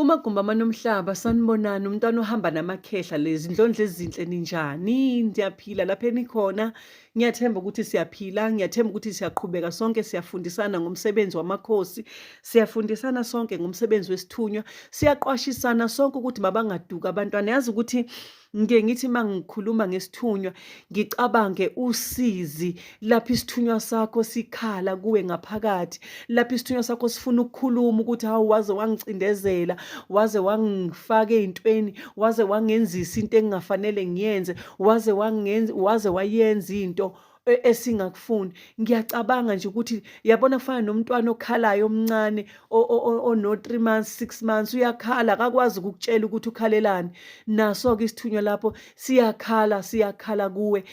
Kumagumbi amanomhlaba sanibonani umntwana ohamba namakhehla lezi ndlondlo ezinhle ninjani? Niyaphila lapha enikhona? Ngiyathemba ukuthi siyaphila, ngiyathemba ukuthi siyaqhubeka sonke siyafundisana ngomsebenzi wamakhosi, siyafundisana sonke ngomsebenzi wesithunywa, siyaqwashisana sonke ukuthi mabangaduki abantwana. Yazi ukuthi ngike ngithi uma ngikhuluma ngesithunywa ngicabange usizi lapho isithunywa sakho sikhala kuwe ngaphakathi, lapho isithunywa sakho sifuna ukukhuluma ukuthi hawu waze wangicindezela, waze wangifaka ey'ntweni, waze wangenzisa into engingafanele ngiyenze, waze wayenza into esingakufuni. Ngiyacabanga nje ukuthi yabona kufana nomntwana okhalayo omncane ono-3 months 6 months uyakhala akakwazi ukukutshela ukuthi ukhalelani. Naso-ke isithunywa lapho siyakhala kuwe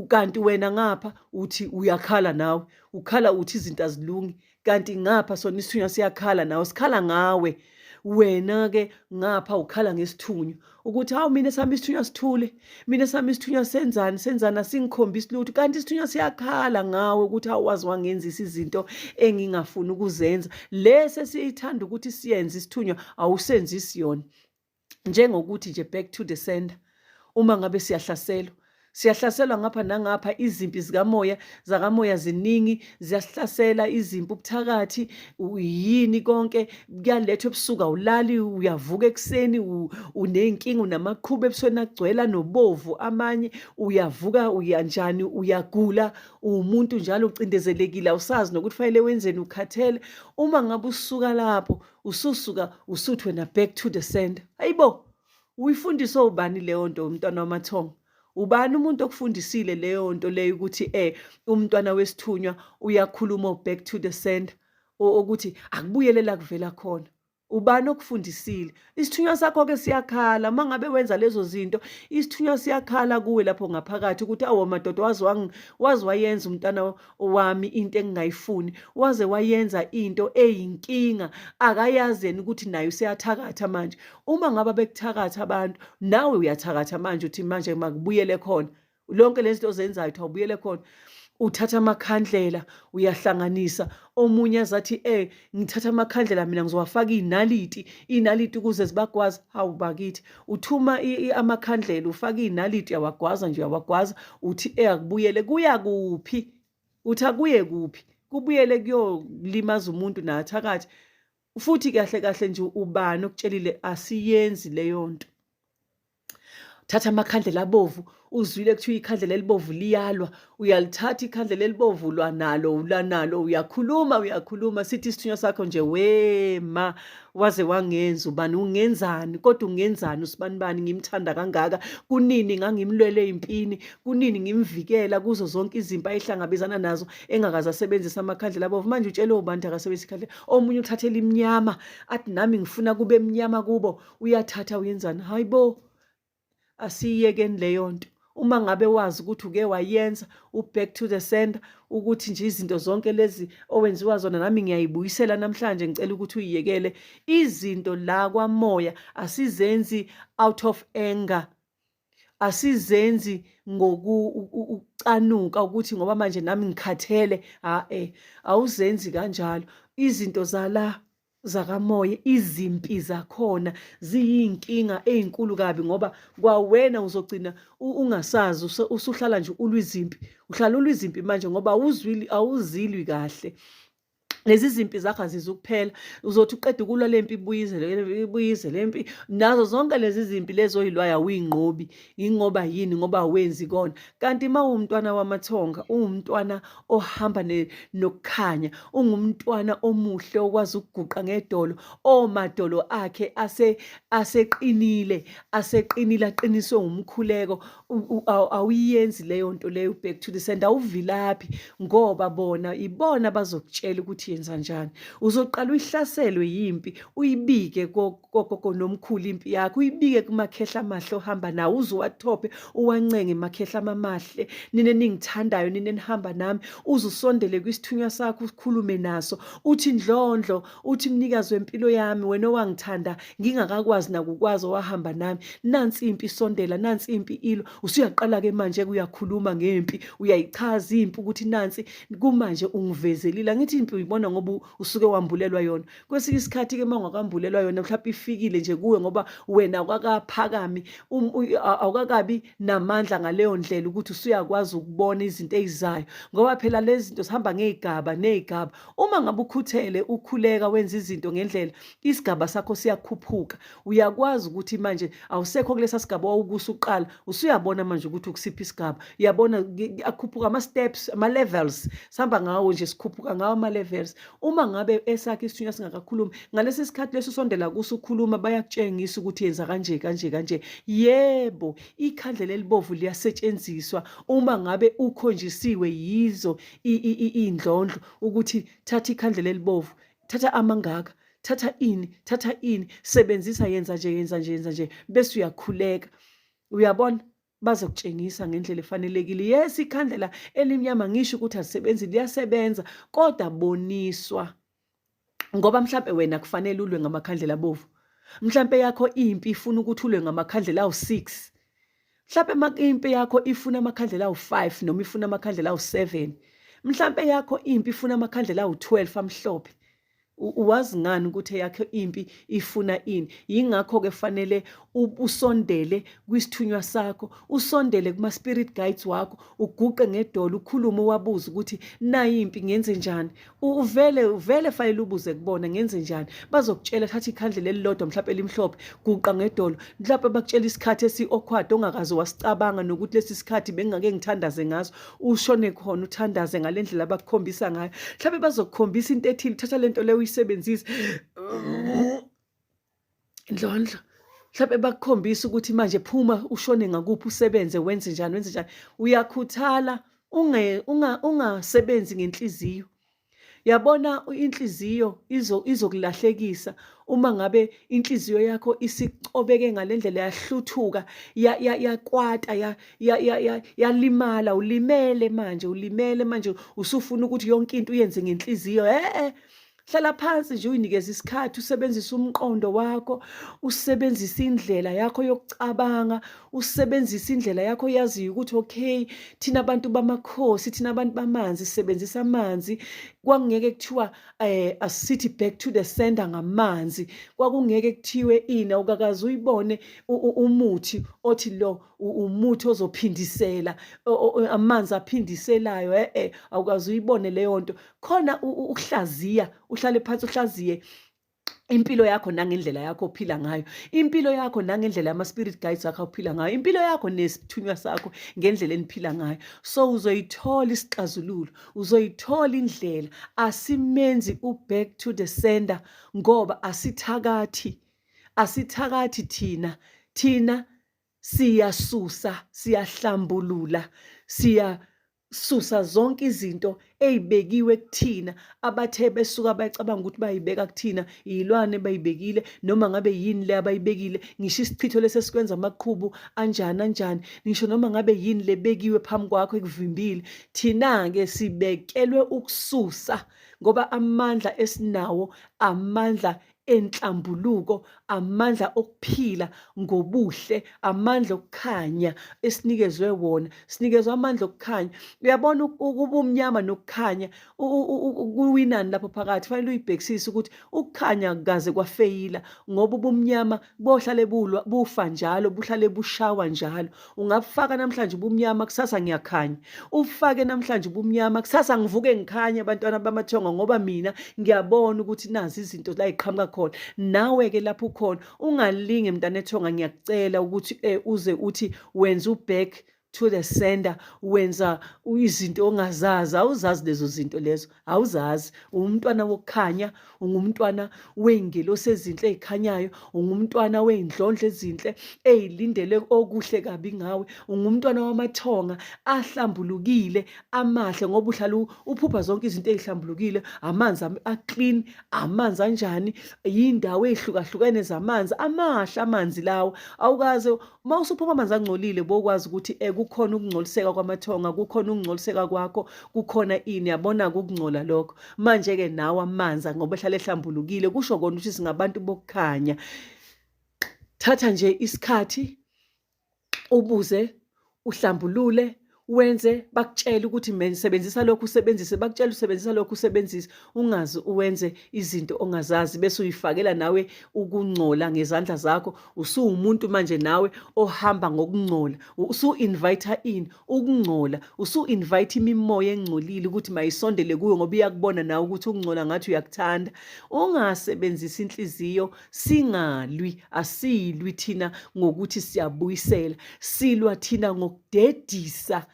kanti wena ngapha uthi uyakhala nawe, ukhala uthi izinto azilungi, kanti ngapha sona isithunywa siyakhala nawe, sikhala ngawe. Wena-ke ngapha ukhala ngesithunywa ukuthi hawu mina sami isithunywa sithule, mina sami isithunywa senzani asingikhombisi lutho, kanti isithunywa siyakhala ngawe ukuthi awazi wangenzisa izinto engingafuni ukuzenza. Lesi siyithanda ukuthi siyenze isithunywa awusenzisi yona. Njengokuthi nje back to the sender, uma ngabe siyahlaselwa ngapha nangapha, izimpi zakamoya ziningi, ziyasihlasela izimpi ubuthakathi yini konke kuyalethwa ebusuku, awulali, uyavuka ekuseni uney'nkinga, unamaqhubu ebusweni agcwela nobovu amanye, uyavuka uyanjani, uyagula, uwumuntu njalo ucindezelekile, awusazi nokuthi fanele wenzeni, ukhathele. Uma ngabe usuka lapho ususuka usuthi wena back to the sender. Hayibo, uyifundiswe ubani leyo nto umntwana wamathongo? Ubani umuntu okufundisile leyo nto leyo ukuthi umntwana wesithunywa uyakhuluma back to the sender, ukuthi akubuyele la kuvela khona? Ubani okufundisile? Isithunywa sakho-ke siyakhala uma ngabe wenza lezo zinto, isithunywa siyakhala kuwe lapho ngaphakathi ukuthi awu madoda, waze wayenza umntwana wami into engingayifuni, waze wayenza into eyinkinga, akayazeni ukuthi naye useyathakatha manje. Uma ngabe bekuthakatha abantu, nawe uyathakatha manje uthi manje makubuyele khona. Lonke lezi zinto ozenzayo uthi awubuyele khona. Uthatha amakhandlela uyahlanganisa, omunye azathi ngithatha amakhandlela mina ngizowafaka iy'naliti ukuze zibagwaza. Hawu bakithi, uthuma amakhandlela ufaka iy'naliti, uyawagwaza nje uyawagwaza, uthi akubuyele. Kuya kuphi? Uthi akuye kuphi? Kubuyele kuyolimaza umuntu nathakathi. Futhi kahle kahle nje ubani okutshelile asiyenzi leyo nto? Thatha amakhandlela abovu, uzwile kuthiwa ikhandlela elibovu liyalwa, uyalithatha ikhandlela elibovu ulwa nalo, uyakhuluma, sithi isithunywa sakho nje wema, waze wangenza ubani, ungenzani? Kodwa ungenzani usibanibani ngimthanda kangaka? Kunini ngangimlwele ey'mpini, kunini ngimvikela kuzo zonke izimpi ayihlangabezana nazo engakaze asebenzise amakhandlela abovu. Manje utshele ubani akasebenzise ikhandlela? Omunye uthathela imnyama athi nami ngifuna kube mnyama kubo, uyathatha uyenzani? Hayibo, asiyekeni leyo nto. Uma ngabe wazi ukuthi uke wayenza back to the sender, ukuthi nje izinto zonke lezi owenziwa zona nami ngiyayibuyisela namhlanje, ngicela ukuthi uyiyekele. Izinto la kwamoya asizenzi out of anger, asizenzi ngokucanuka ukuthi ngoba manje nami ngikhathele. Awuzenzi kanjalo. Izinto zakamoya, izimpi zakhona ziyinkinga ey'nkulu kabi, ngoba kwawena uzogcina ungasazi, usuhlala nje ulwizimpi, uhlala ulwizimpi manje ngoba awuzilwi kahle. Lezi zimpi zakho azizukuphela, uzothi uqeda ukulwa le mpi ibuyize le mpi. Nazo zonke lezi zimpi lezi oyilwayo awuyinqobi. Yingoba yini? Ngoba awenzi kona. Kanti uma uwumntwana wamathonga, uwumntwana ohamba nokukhanya, ungumntwana omuhle okwazi ukuguqa ngedolo, omadolo akhe aseqinile, aqiniswe umkhuleko, awuyenzi leyo nto leyo back to the sender. Awuvilaphi ngoba ibona bazokutshela ukuthi yenza njani. Uzoqala uyihlaselwe yimpi, uyibike kogogo nomkhulu impi yakho, uyibike kumakhehla amahle ohamba nawo, uze uwathophe uwancenge makhehla amahle, nine ningithandayo, nine nihamba nami, uze usondele kwisithunywa sakho ukhulume naso, uthi ndlondlo, uthi mnikazi wempilo yami, wena owangithanda ngingakakwazi nakukwazi owahamba nami, nansi impi isondela, nansi impi ilo. Usuyaqala-ke manje uyakhuluma ngempi, uyayichaza impi ukuthi nansi kumanje ungivezelile. Angithi impi uyibona uyayibona ngoba usuke wambulelwa yona. Kwesinye isikhathi-ke uma ungakambulelwa yona mhlawumbe ifikile nje kuwe ngoba wena awukakaphakami, awukakabi namandla ngaleyo ndlela ukuthi usuyakwazi ukubona izinto ezizayo, ngoba phela lezi zinto zihamba ngey'gaba ney'gaba. Uma ngabe ukhuthele, ukhuleka, wenza izinto ngendlela, isigaba sakho siyakhuphuka. Uyakwazi ukuthi manje awusekho kulesa sigaba wawukuso uqala, usuyabona manje ukuthi ukusiphi isigaba. Uyabona akhuphuka ama-steps, ama-levels, sihamba ngawo nje, sikhuphuka ngawo ama-levels. Uma ngabe esakho isithunywa singakakhulumi, ngalesi sikhathi leso usondela kuso ukhuluma, bayakutshengisa ukuthi yenza kanje kanje kanje. Yebo, ikhandlela elibovu liyasetshenziswa uma ngabe ukhonjisiwe yizo iy'ndlondlo ukuthi thatha ikhandlela elibovu, thatha amangaka, thatha ini, sebenzisa, yenza nje, yenza nje, yenza nje, bese uyakhuleka. Uyabona, bazokutshengisa ngendlela efanelekile. Yes, ikhandlela elimnyama ngisho ukuthi alisebenzi, liyasebenza, kodwa boniswa. Ngoba mhlampe wena kufanele ulwe ngamakhandlela abovu, mhlampe yakho impi ifuna ukuthi ulwe ngamakhandlela awu-6, mhlampe impi yakho ifuna amakhandlela awu-5 noma ifuna amakhandlela awu-7, mhlampe yakho impi ifuna amakhandlela awu-12 amhlophe. Uwazi ngani ukuthi yakho impi ifuna ini? Yingakho-ke kufanele usondele kwisithunywa sakho, usondele kuma-spirit guides wakho, uguqe ngedolo, ukhulume, uwabuze ukuthi nayi impi, ngenze njani? Uvele fanele ubuze kubona, ngenze njani? Bazokutshela, thatha ikhandlela elilodwa mhlawumbe elimhlophe, guqa ngedolo, mhlawumbe bakutshela isikhathi esi-awkward ongakaze wasicabanga nokuthi lesi sikhathi bengingake ngithandaze ngaso, ushone khona uthandaze ngale ndlela abakukhombisa ngayo. Mhlawumbe bazokukhombisa into ethile, thatha lento leyo uyisebenzise, ndlondlo. Mhlawumbe bakukhombisa ukuthi manje phuma ushone ngakuphi, usebenze, wenze njani, wenze njani. Uyakhuthala, ungasebenzi ngenhliziyo. Yabona, inhliziyo izokulahlekisa uma ngabe inhliziyo yakho isicobeke ngale ndlela, yahluthuka, yakwata, yalimala, ulimele manje, usufuna ukuthi yonke into uyenze ngenhliziyo. Hlala phansi nje, uyinikeze isikhathi, usebenzise umqondo wakho, usebenzise indlela yakho yokucabanga, usebenzise indlela yakho yaziyo ukuthi okay, thina abantu bamakhosi, thina abantu bamanzi, sisebenzisa amanzi. Kwakungeke kuthiwa asithi back to the sender ngamanzi, kwakungeke kuthiwe awukakaze uyibone umuthi othi lo umuthi ozophindisela, amanzi aphindiselayo. Awukaze uyibone leyo nto. Khona ukuhlaziya, uhlale phansi uhlaziye impilo yakho nangendlela yakho ophila ngayo, impilo yakho nangendlela yama-spirit guides akho ophila ngayo, impilo yakho nesithunywa sakho ngendlela eniphila ngayo. So uzoyithola isixazululo, uzoyithola indlela. Asimenzi u-back to the sender ngoba asithakathi thina siyasusa, siyahlambulula, siyasusa zonke izinto ey'bekiwe kuthina. Abathe besuka bayacabanga ukuthi bayibeka kuthina, iy'lwane bayibekile, noma ngabe yini le abayibekile, ngisho isichitho lesi esikwenza amaqhubu anjani, ngisho noma ngabe yini le bekiwe phambi kwakho ekuvimbile. Thina-ke sibekelwe ukususa, ngoba amandla esinawo amandla enhlambuluko, amandla okuphila ngobuhle, amandla okukhanya esinikezwe wona. Sinikezwe amandla okukhanya. Uyabona ukuba umnyama nokukhanya kuwinani lapho phakathi. Fanele uyibhekisise ukuthi ukukhanya akukaze kwafeyila, ngoba ubumnyama bohlale bufa njalo, buhlale bushawa njalo. Ungabufaka namhlanje ubumnyama, kusasa ngiyakhanya. Ufake namhlanje ubumnyama, kusasa ngivuke ngikhanye, abantwana bamathonga, ngoba mina ngiyabona ukuthi nazi izinto la yiqhamuka khona. Nawe-ke lapho ukhona, ungalinge mntana ethonga, ngiyakucela ukuthi uze uthi wenza u-back to the sender, wenza izinto ongazazi. Awuzazi lezo zinto lezo, awuzazi. Ungumntwana wokukhanya, ungumntwana wey'ngelosi ezinhle ey'khanyayo, ungumntwana wey'ndlondlo ezinhle ey'lindele okuhle kabi ngawe, ungumntwana wamathonga ahlambulukile, amahle, ngoba uhlala uphupha zonke izinto ey'hlambulukile, amanzi a-clean, amanzi anjani, yindawo ey'hlukahlukene zamanzi, amahle amanzi lawo. Awukaze uma usuphupha amanzi angcolile, bokwazi ukuthi kukhona ukungcoliseka kwamathonga, kukhona ukungcoliseka kwakho, kukhona ini. Yabona-ke ukungcola lokho. Manje-ke nawe amanzi ngoba ehlale ehlambulukile, kusho kona ukuthi singabantu bokukhanya. Thatha nje isikhathi, ubuze, uhlambulule, wenze bakutshela ukuthi sebenzisa lokhu usebenzise, bakutshela usebenzisa lokhu usebenzise, ungaze uwenze izinto ongazazi bese uyifakela nawe ukungcola ngezandla zakho. Usuwumuntu manje nawe ohamba ngokungcola, usu-invite in ukungcola, usu-invite imimoya engcolile ukuthi mayisondele kuyo ngoba iyakubona nawe ukuthi ukungcola ngathi uyakuthanda. Ungasebenzisi inhliziyo, singalwi, asilwi thina ngokuthi siyabuyisela, silwa thina ngokudedisa.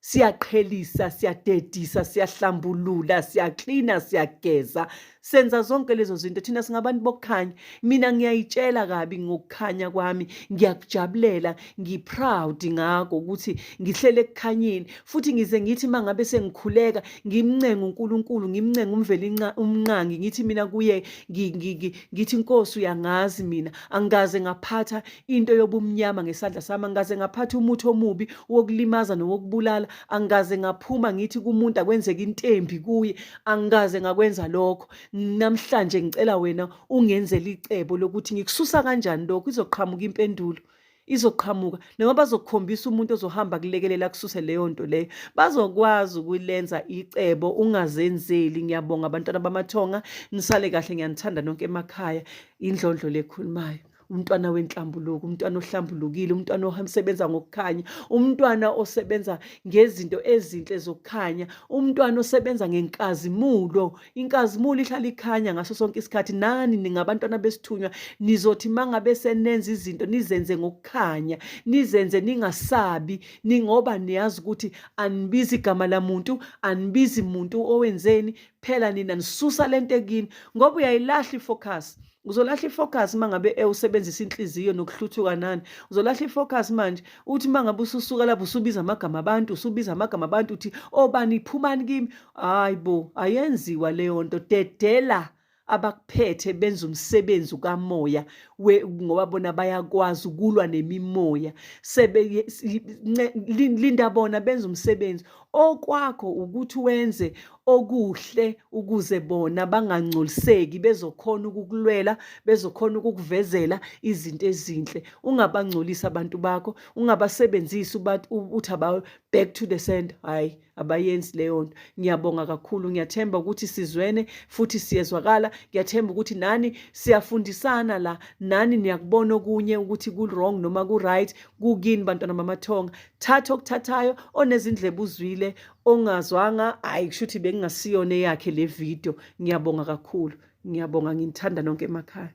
Siyaqhelisa, siyadedisa, siyahlambulula, siyaklina, siyageza, senza zonke lezo zinto. Thina singabantu bokukhanya. Mina ngiyayitshela kabi ngokukhanya kwami, ngiyakujabulela, ngi-proud ngakho ukuthi ngihlele ekukhanyeni, futhi ngize ngithi uma ngabe sengikhuleka ngimncenga uNkulunkulu, ngimncenga umnqangi, ngithi mina kuye ngithi Nkosi, uyangazi mina angikaze ngaphatha into yobumnyama ngesandla sami, angikaze ngaphatha umuthi omubi wokulimaza nowokubulala, angikaze ngaphuma ngithi kumuntu akwenzeka intembi kuye, angikaze ngakwenza lokho. Namhlanje ngicela wena ungenzele icebo lokuthi ngikususa kanjani lokho. Izoqhamuka impendulo, izoqhamuka noma bazokukhombisa umuntu ozohamba kulekelela kususe leyo nto leyo, bazokwazi ukulenza icebo. Ungazenzeli. Ngiyabonga abantwana bamathonga, nisale kahle, ngiyanithanda nonke emakhaya. Indlondlo lekhulumayo, umntwana wenhlambuluko, umntwana ohlambulukile, umntwana osebenza ngokukhanya, umntwana osebenza ngezinto ezinhle zokukhanya, umntwana osebenza ngenkazimulo. Inkazimulo ihlala ikhanya ngaso sonke isikhathi. Nani ningabantwana besithunywa, nizothi mangabe senenza izinto nizenze ngokukhanya, nizenze ningasabi, ngoba niyazi ukuthi anibizi igama lamuntu, anibizi muntu owenzeni, phela nina nisusa lento ekini ngoba uyayilahla ifocus. Uzolahla ifocus mangabe usebenzisa inhliziyo nokuhluthuka nani. Uzolahla ifocus manje uthi mangabe ususuka lapho usubiza amagama abantu, uthi obani iphumani kimi. Hayibo, ayenziwa leyo nto. Dedela abakuphethe benza umsebenzi kamoya ngoba bona bayakwazi ukulwa nemimoya. Linda bona benza umsebenzi. Okwakho ukuthi wenze okuhle ukuze bona bangangcoliseki, bezokhona ukukulwela, bezokhona ukukuvezela izinto ezinhle. Ungabangcolisi abantu bakho, ungabasebenzisi uthi back to the sand. Hayi, abayenzi leyo nto. Ngiyabonga kakhulu, ngiyathemba ukuthi sizwene futhi siyezwakala. Ngiyathemba ukuthi nani siyafundisana la, nani niyakubona okunye ukuthi ku-wrong noma ku-right kukini bantwana bamathonga. Thatha okuthathayo, onezindlebe uzwile, ongazwanga hayi kusho ukuthi bengingasiyona eyakhe le video. Ngiyabonga kakhulu, ngiyabonga, nginithanda nonke emakhaya.